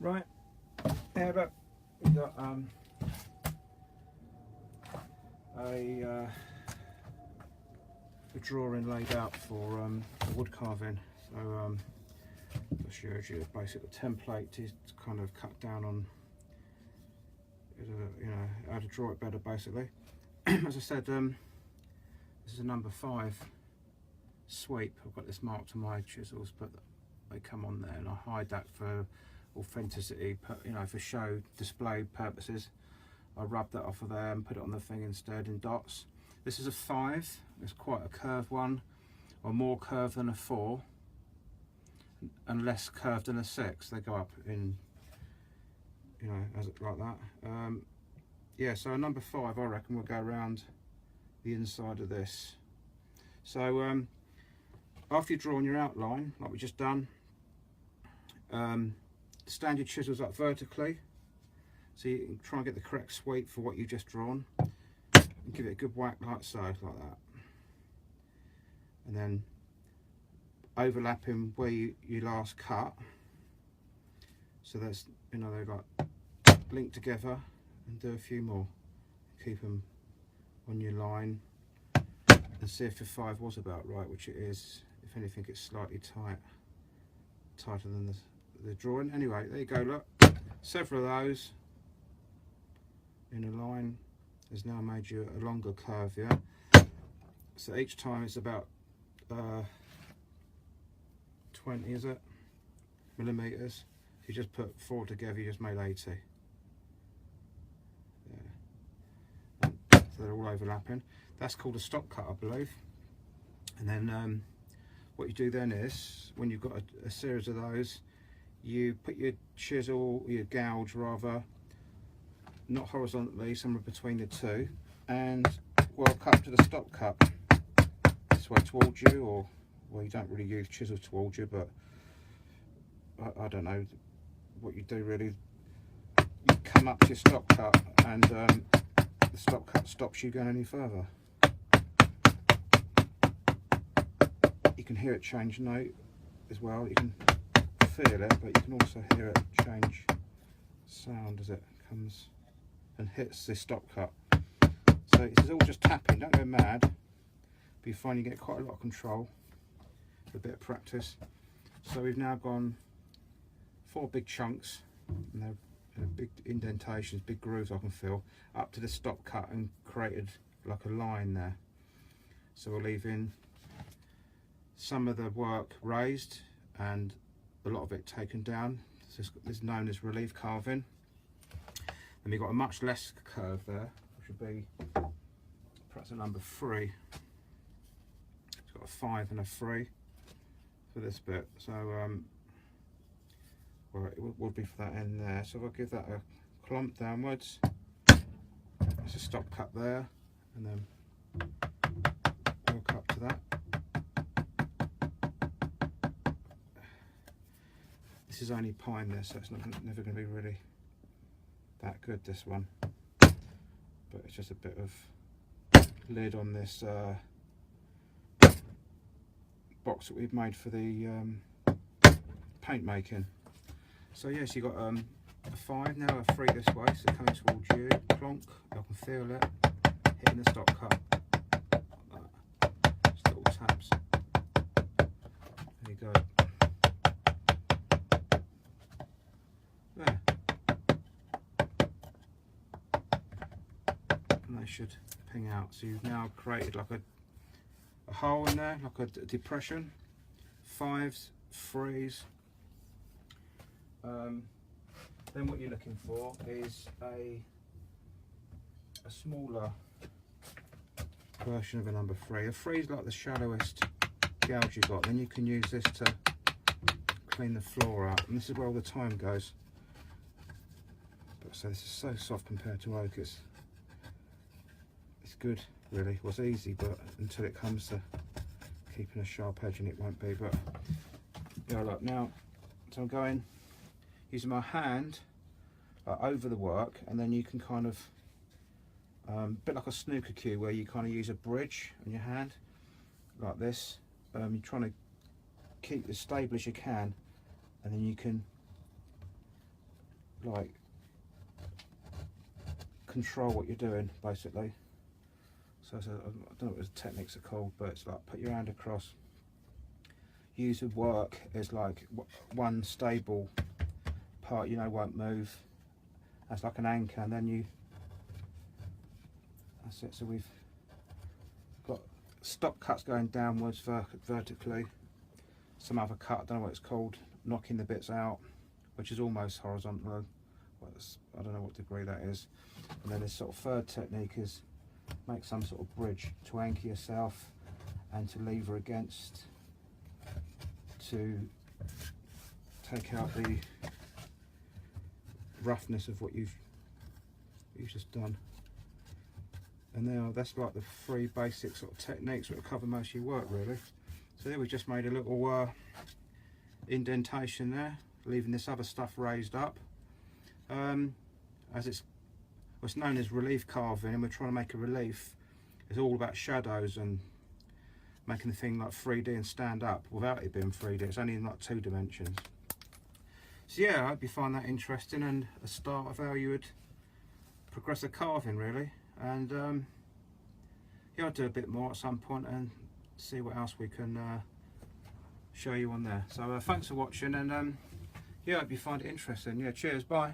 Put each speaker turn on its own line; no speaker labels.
Right, yeah, look, we've got a drawing laid out for wood carving. So I'll show you a basic template to kind of cut down on, you know, how to draw it better basically. As I said, this is a number 5 sweep. I've got this marked on my chisels, but they come on there, and I hide that for authenticity, you know, for show display purposes. I rub that off of there and put it on the thing instead in dots. This is a 5. It's quite a curved one, or more curved than a 4, and less curved than a 6. They go up in, you know, as like that. Yeah, so a number 5, I reckon, will go around the inside of this. So after you've drawn your outline, like we've just done, stand your chisels up vertically, so you can try and get the correct sweep for what you've just drawn, and give it a good whack like so, like that. And then overlapping where you last cut, so that's, you know, they're like linked together, and do a few more. Keep them on your line and see if the 5 was about right, which it is. If anything, it's slightly tighter than the drawing. Anyway, there you go, look, several of those in a line has now made you a longer curve, yeah? So each time it's about 20, is it, millimeters. If you just put 4 together, you just made 80. Yeah. So they're all overlapping. That's called a stop cut, I believe. And then what you do then is, when you've got a series of those, you put your chisel, your gouge rather, not horizontally, somewhere between the two, and work up to the stop cut this way towards you, or, well, you don't really use chisels towards you, but I don't know what you do really. You come up to your stop cut, and the stop cut stops you going any further. You can hear it change note as well. You can feel it, but you can also hear it change sound as it comes and hits this stop cut. So it's all just tapping, don't go mad, but you find you get quite a lot of control with a bit of practice. So we've now gone 4 big chunks, and they're big indentations, big grooves I can feel, up to the stop cut, and created like a line there. So we're leaving some of the work raised and a lot of it taken down. This is known as relief carving. And we've got a much less curve there, which would be perhaps a number 3. It's got a 5 and a 3 for this bit. So well, it would be for that end there. So I'll give that a clump downwards. There's a stop cut there, and then work up to that. This is only pine there, so it's never going to be really that good, this one. But it's just a bit of lid on this box that we've made for the paint making. So yes, you've got a 5 now, a 3 this way, so coming towards you, plonk, I can feel it, hitting the stop cut, like that, just little taps, there you go. There. And they should ping out. So you've now created like a hole in there, like a depression. 5s, 3s. Then what you're looking for is a smaller version of a number 3. A 3 is like the shallowest gouge you've got. Then you can use this to clean the floor out, and this is where all the time goes. But so this is so soft compared to oak. It's good, really. Well, it's easy, but until it comes to keeping a sharp edge, and it won't be. But yeah, look now. So I'm going using my hand over the work, and then you can kind of a bit like a snooker cue, where you kind of use a bridge on your hand like this. You're trying to keep as stable as you can, and then you can like control what you're doing basically. So I don't know what the techniques are called, but it's like put your hand across. Use of work is like one stable part, you know, won't move. That's like an anchor, and then you, that's it. So we've got stop cuts going downwards vertically. Some other cut, I don't know what it's called, knocking the bits out, which is almost horizontal. I don't know what degree that is. And then this sort of third technique is make some sort of bridge to anchor yourself and to lever against to take out the roughness of what you've just done. And now that's like the three basic sort of techniques that will cover most of your work really. So there we just made a little indentation there, leaving this other stuff raised up. As it's what's known as relief carving, and we're trying to make a relief. It's all about shadows and making the thing like 3D and stand up without it being 3D. It's only in like 2 dimensions. So yeah, I hope you find that interesting and a start of how you would progress a carving really. And yeah, I'll do a bit more at some point and see what else we can show you on there. So thanks for watching, and yeah, I hope you find it interesting. Yeah, cheers, bye.